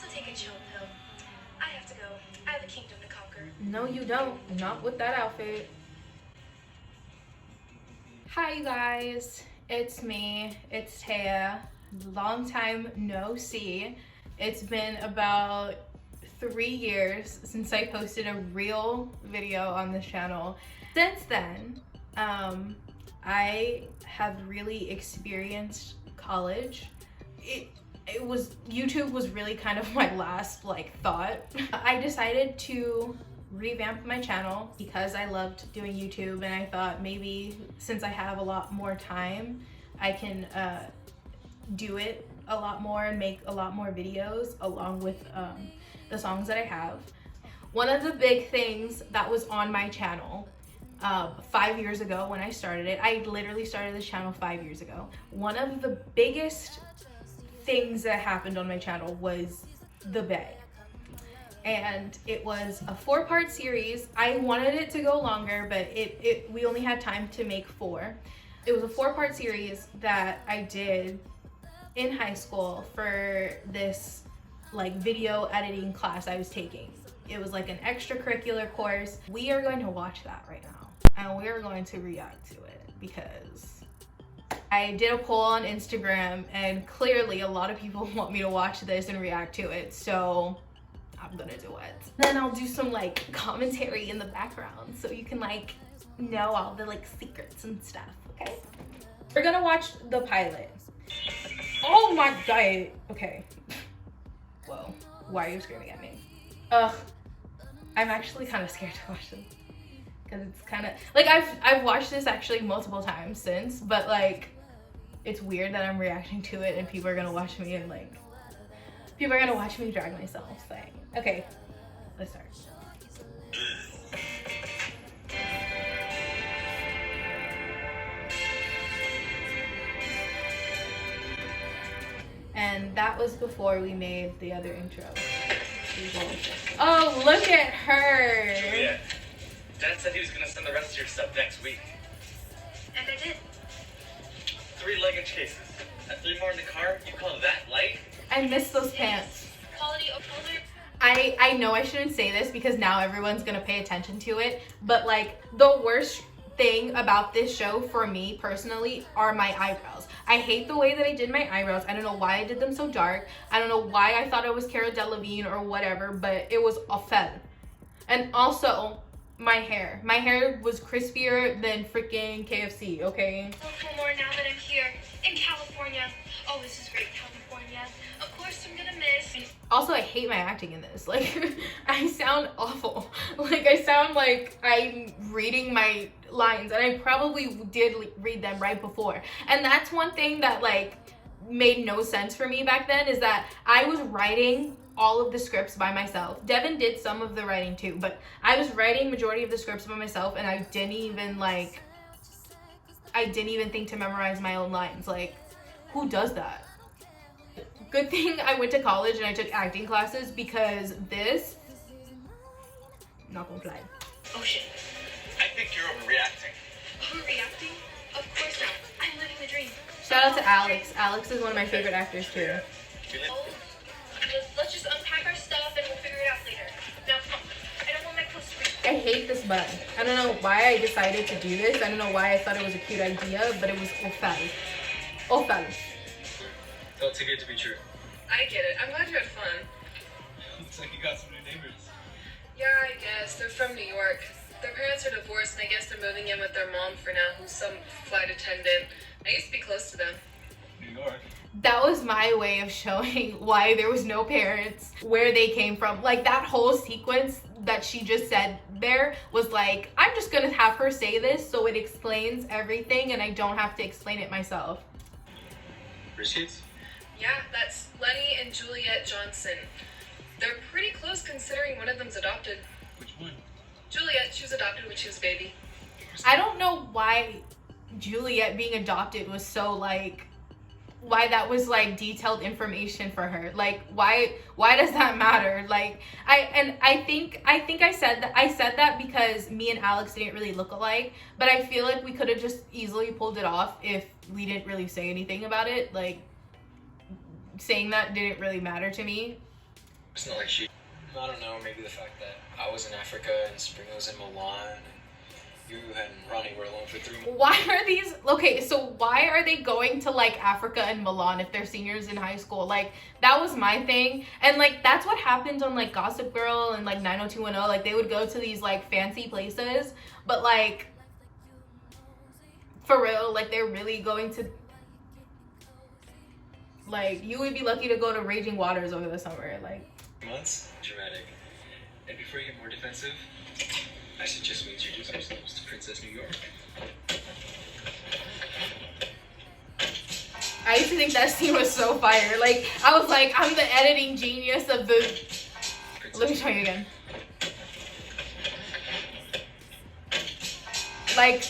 So take a chill pill. I have to go. I have a kingdom to conquer. No, you don't. Not with that outfit. Hi, you guys. It's me. It's Taya. Long time no see. It's been about 3 years since I posted a real video on this channel. Since then, I have really experienced college. YouTube was really kind of my last thought. I decided to revamp my channel because I loved doing YouTube, and I thought maybe since I have a lot more time, I can do it a lot more and make a lot more videos along with the songs that I have. One of the big things that was on my channel 5 years ago when I started it, I literally started this channel 5 years ago. One of the biggest things that happened on my channel was the bed. And it was a 4-part series. I wanted it to go longer, but we only had time to make 4. It was a 4-part series that I did in high school for this video editing class I was taking. It was an extracurricular course. We are going to watch that right now, and we are going to react to it because I did a poll on Instagram, and clearly a lot of people want me to watch this and react to it, so I'm gonna do it. Then I'll do some commentary in the background so you can know all the secrets and stuff, okay? We're gonna watch the pilot. Oh my god, okay. Whoa, why are you screaming at me? Ugh, I'm actually kind of scared to watch this because it's kind of I've watched this actually multiple times since, but it's weird that I'm reacting to it and people are gonna watch me and people are gonna watch me drag myself. Okay, let's start. And that was before we made the other intro. Oh, look at her! Yeah. Dad said he was gonna send the rest of your stuff next week. And I did. 3 luggage cases. And 3 more in the car? You call that light? I miss those pants. Quality of color. I know I shouldn't say this because now everyone's gonna pay attention to it, but the worst thing about this show for me personally are my eyebrows. I hate the way that I did my eyebrows. I don't know why I did them so dark. I don't know why I thought it was Cara Delevingne or whatever, but it was awful. And also my hair. My hair was crispier than freaking KFC, okay? A more now that I'm here in California. Oh, this is great, California. Of course I'm gonna miss. Also, I hate my acting in this. I sound awful. I sound like I'm reading my lines, and I probably did read them right before. And that's one thing that made no sense for me back then, is that I was writing all of the scripts by myself. Devin did some of the writing too, but I was writing majority of the scripts by myself, and I didn't even think to memorize my own lines. Who does that? Good thing I went to college and I took acting classes, because this, not gonna fly. Oh shit. I think you're overreacting. Overreacting? Of course not. I'm living the dream. Shout out to Alex. Alex is one of my favorite actors too. Oh, let's just unpack our stuff and we'll figure it out later. Now come on. I don't want my clothes to break. I hate this button. I don't know why I decided to do this. I don't know why I thought it was a cute idea, but it was awful. Awful. Felt too good to be true. I get it. I'm glad you had fun. Looks like you got some new neighbors. Yeah, I guess. They're from New York. Their parents are divorced, and I guess they're moving in with their mom for now, who's some flight attendant. I used to be close to them. New York. That was my way of showing why there was no parents, where they came from. That whole sequence that she just said there was I'm just gonna have her say this so it explains everything and I don't have to explain it myself. Receipts? Yeah, that's Lenny and Juliet Johnson. They're pretty close considering one of them's adopted. Which one? Juliet, she was adopted when she was a baby. I don't know why Juliet being adopted was so why that was detailed information for her. Why does that matter? I think I said that because me and Alex didn't really look alike, but I feel like we could have just easily pulled it off if we didn't really say anything about it. Saying that didn't really matter to me. It's not like she. I don't know, maybe the fact that I was in Africa and Spring was in Milan and you and Ronnie were alone for 3 months. Why are these okay? So why are they going to like Africa and Milan if they're seniors in high school? Like that was my thing, and like that's what happened on like Gossip Girl and like 90210. Like they would go to these like fancy places, but like for real, like they're really going to. Like you would be lucky to go to Raging Waters over the summer. Like Months? Dramatic. And before you get more defensive, I suggest we introduce ourselves to Princess New York. I used to think that scene was so fire. Like I was like, I'm the editing genius of the. Let me show you again. Like,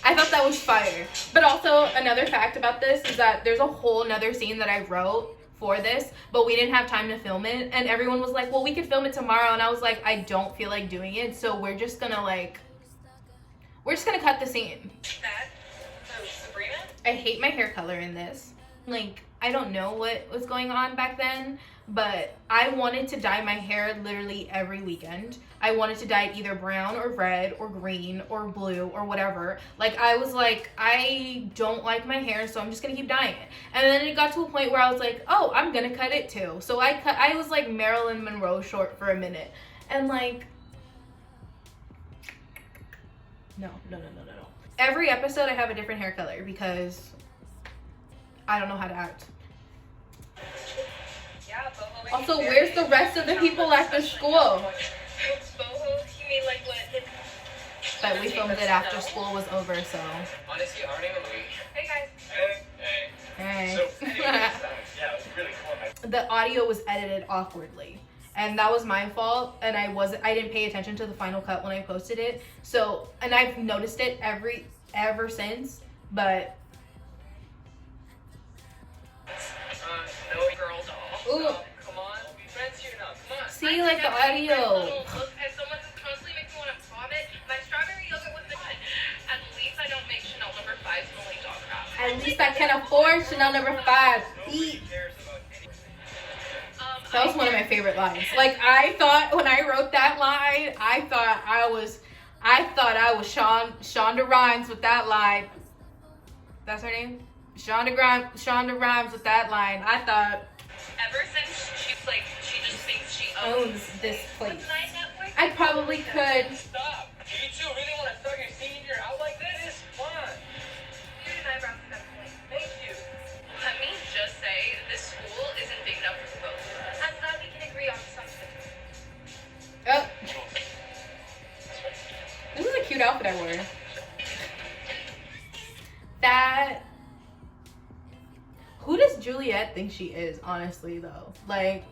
I thought that was fire. But also another fact about this is that there's a whole nother scene that I wrote for this, but we didn't have time to film it, and everyone was like, well, we could film it tomorrow, and I was like, I don't feel like doing it, so we're just gonna cut the scene. That? Sabrina? I hate my hair color in this. Like, I don't know what was going on back then, but I wanted to dye my hair literally every weekend. I wanted to dye it either brown or red or green or blue or whatever. Like, I was like, I don't like my hair, so I'm just gonna keep dyeing it. And then it got to a point where I was like, oh, I'm gonna cut it too. So I was like Marilyn Monroe short for a minute. And like, no. Every episode I have a different hair color because I don't know how to act. Yeah, boho. Also, where's the rest of the people at the school? Boho? You mean like what? But we filmed it after school was over, so. Honestly, our name is Hey guys. Hey. So, anyways, yeah, it was really cool. The audio was edited awkwardly. And that was my fault, and I didn't pay attention to the final cut when I posted it. So, and I've noticed it ever since, but. No girl doll. Ooh. Come on, we'll be friends here now. Come on. See, like the audio. And someone who constantly makes me want to vomit. My strawberry yogurt with the At least I don't make Chanel number 5's only dog crap. At least I can afford Chanel number 5. Eat. That was one of my favorite lines. Like, I thought when I wrote that line, I thought I was Shonda Rhimes with that line. That's her name? Shonda Rhimes with that line. I thought. Ever since she's like, she just thinks she Owns this place. What's nice network? I probably could. Stop! You two really want to start your senior year out like this? Come on. You and eyebrows at that point. Thank you. Let me just say, this school isn't big enough for both of us. I'm glad we can agree on something. Oh. This is a cute outfit I wore. Who does Juliet think she is, honestly, though? Like,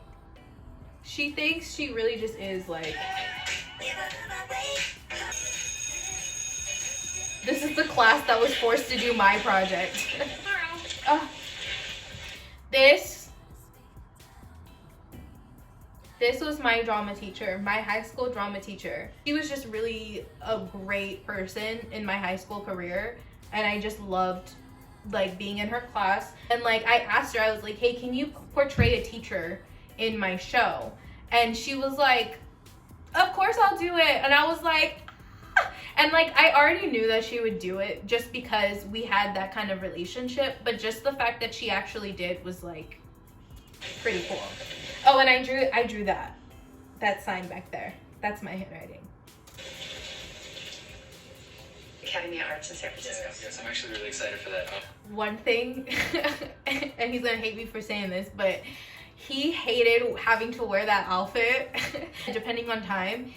she thinks she really just is, like... This is the class that was forced to do my project. This was my drama teacher, my high school drama teacher. She was just really a great person in my high school career, and I just loved like being in her class. And like I asked her, I was like, hey, can you portray a teacher in my show? And she was like, of course I'll do it. And I was like, ah. And like I already knew that she would do it just because we had that kind of relationship, but just the fact that she actually did was like pretty cool. Oh, and I drew that sign back there. That's my handwriting. Academy of Arts in San Francisco. Yes, I'm actually really excited for that. One thing, and he's gonna hate me for saying this, but he hated having to wear that outfit. Depending on time,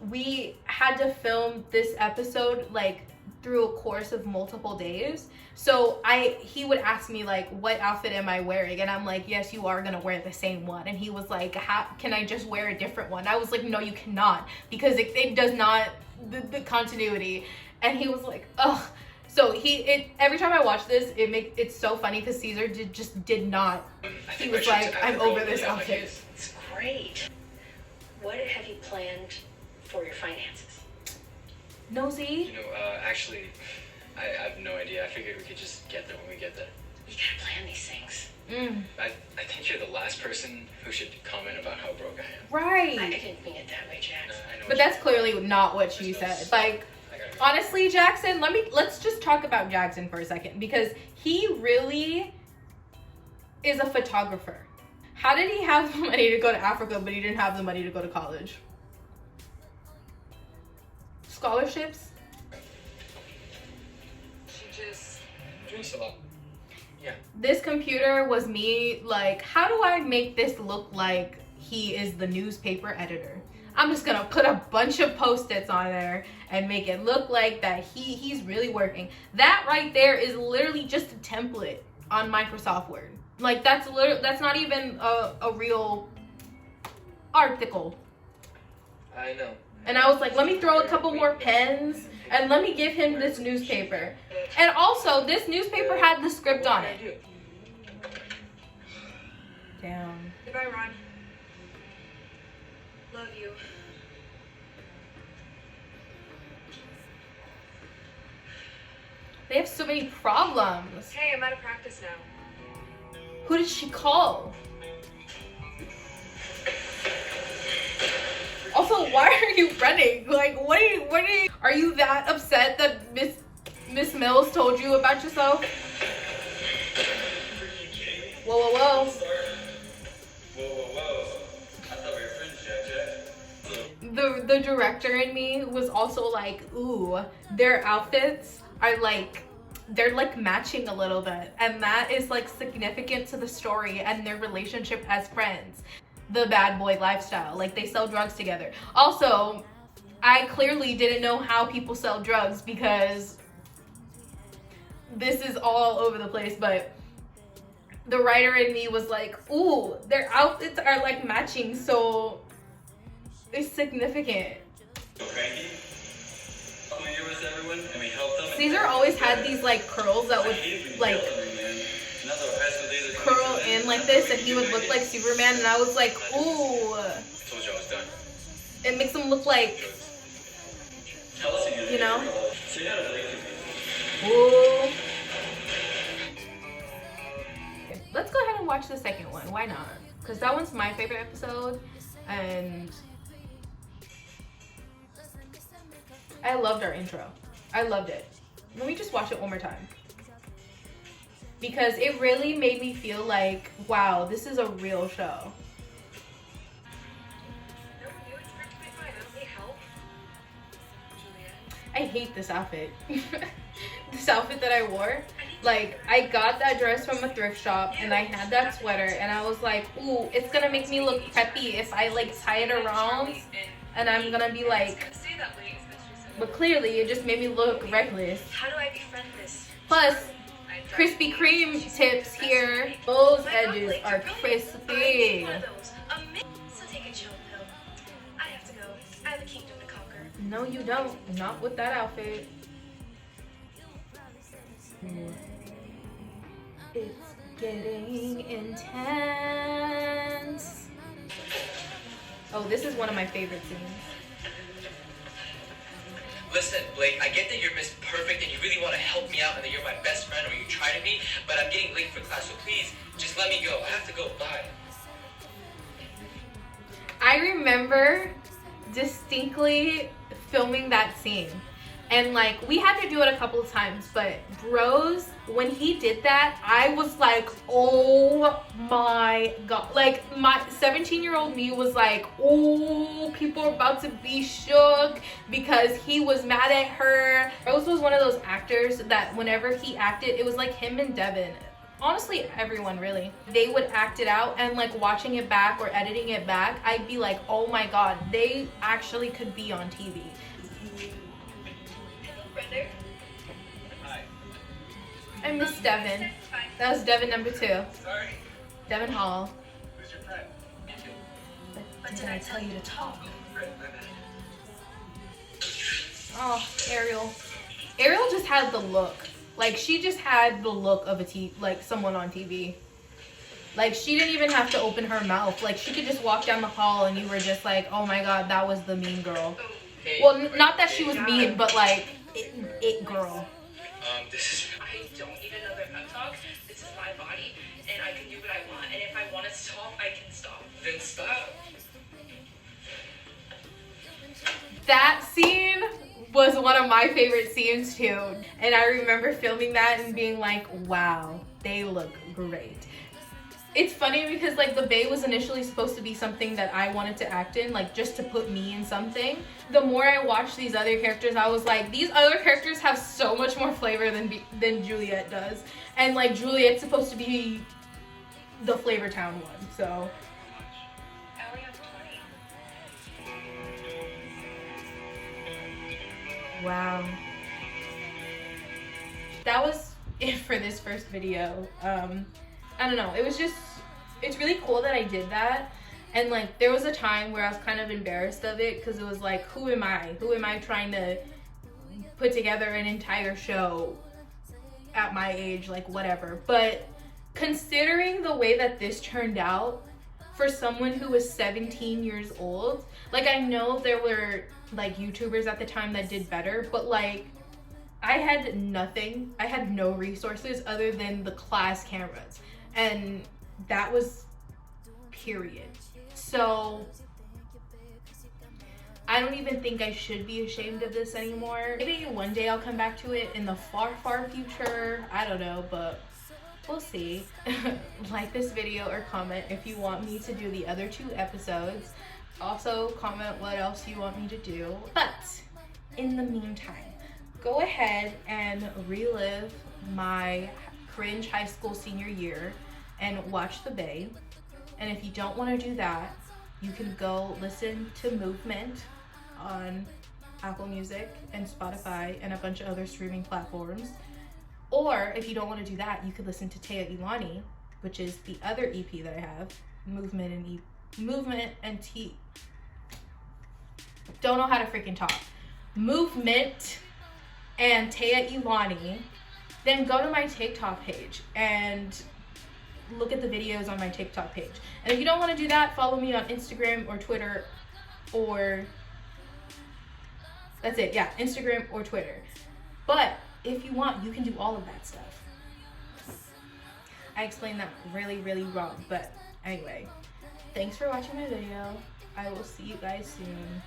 we had to film this episode like through a course of multiple days. So he would ask me like, what outfit am I wearing? And I'm like, yes, you are gonna wear the same one. And he was like, can I just wear a different one? I was like, no, you cannot, because it does not, the continuity. And he was like, ugh. So every time I watch this, it's so funny because Caesar did not. He was like, I'm over this outfit. It's great. What have you planned for your finances? Nosy? You know, actually, I have no idea. I figured we could just get there when we get there. You gotta plan these things. I think you're the last person who should comment about how broke I am. Right. I didn't mean it that way, Jack. I know But that's clearly not what she said. Like, honestly, Jackson, let's just talk about Jackson for a second, because he really is a photographer. How did he have the money to go to Africa, but he didn't have the money to go to college? Scholarships? She just drinks a lot. Yeah. This computer was me, like, how do I make this look like he is the newspaper editor? I'm just gonna put a bunch of post-its on there and make it look like that he's really working. That right there is literally just a template on Microsoft Word. Like, that's not even a real article. I know. And I was like, let me throw a couple more pens and let me give him this newspaper. And also, this newspaper had the script on it. Damn. Goodbye, Ron. Love you. They have so many problems. Hey, I'm out of practice now. Who did she call? Also, why are you running? Like, are you that upset that Miss Mills told you about yourself? Whoa, whoa, whoa. Whoa. I thought we were friends, Jack. The director in me was also like, ooh, their outfits are like, they're like matching a little bit, and that is like significant to the story and their relationship as friends. The bad boy lifestyle, like they sell drugs together. Also, I clearly didn't know how people sell drugs because this is all over the place, but the writer in me was like, ooh, their outfits are like matching, so it's significant. Cranky? We here with everyone and we helped them. Caesar always had these like curls that would like curl in like this, and he would look like Superman, and I was like, ooh. Told you I was done. It makes him look like, you know? So you had a break with me. Ooh. Let's go ahead and watch the second one. Why not? Because that one's my favorite episode, and I loved our intro. I loved it. Let me just watch it one more time, because it really made me feel like, wow, this is a real show. I hate this outfit. This outfit that I wore. Like, I got that dress from a thrift shop, and I had that sweater, and I was like, ooh, it's gonna make me look preppy if I like tie it around, and I'm gonna be like, but clearly it just made me look reckless. How do I befriend this? Plus, Krispy Kreme tips here. Those edges are crispy. So take a chill pill. I have to go. I have a kingdom to conquer. No, you don't. Not with that outfit. It's getting intense. Oh, this is one of my favorite scenes. Listen, Blake, I get that you're Miss Perfect and you really want to help me out and that you're my best friend or you try to be, but I'm getting late for class, so please, just let me go. I have to go. Bye. I remember distinctly filming that scene. And like, we had to do it a couple of times, but bros, when he did that, I was like, oh my God. Like, my 17-year-old me was like, oh, people are about to be shook because he was mad at her. Rose was one of those actors that whenever he acted, it was like him and Devin. Honestly, everyone really. They would act it out, and like watching it back or editing it back, I'd be like, oh my God, they actually could be on TV. Hi. I miss Devin. That was Devin number 2. Sorry. Devin Hall. Who's your friend? But did I tell you to talk? Great, my bad. Oh, Ariel. Ariel just had the look. Like, she just had the look of like someone on TV. Like, she didn't even have to open her mouth. Like, she could just walk down the hall and you were just like, oh my God, that was the mean girl. Hey, Well, not that she was mean, but like, it girl. This is... I don't need another pep talk. This is my body, and I can do That scene was one of my favorite scenes too. And I remember filming that and being like, wow, they look great. It's funny because like the Bae was initially supposed to be something that I wanted to act in, like just to put me in something. The more I watched these other characters, I was like, these other characters have so much more flavor than Juliet does. And like Juliet's supposed to be the Flavor Town one, so. I only have 20. Wow. That was it for this first video. I don't know, it's really cool that I did that. And like there was a time where I was kind of embarrassed of it because it was like, who am I trying to put together an entire show at my age, like whatever. But considering the way that this turned out for someone who was 17 years old, like I know there were like YouTubers at the time that did better, but like I had nothing. I had no resources other than the class cameras. And that was period. So I don't even think I should be ashamed of this anymore. Maybe one day I'll come back to it in the far, far future. I don't know, but we'll see. Like this video or comment if you want me to do the other 2 episodes. Also comment what else you want me to do. But in the meantime, go ahead and relive my cringe high school senior year and watch the Bae. And if you don't want to do that, you can go listen to Movement on Apple Music and Spotify and a bunch of other streaming platforms. Or if you don't want to do that, you could listen to Taya Ilani, which is the other EP that I have. Movement and T. Don't know how to freaking talk. Movement and Taya Ilani. Then go to my TikTok page and look at the videos on my TikTok page. And if you don't want to do that, follow me on Instagram or Twitter, or that's it. Yeah, Instagram or Twitter. But if you want, you can do all of that stuff. I explained that really, really wrong. But anyway, thanks for watching my video. I will see you guys soon.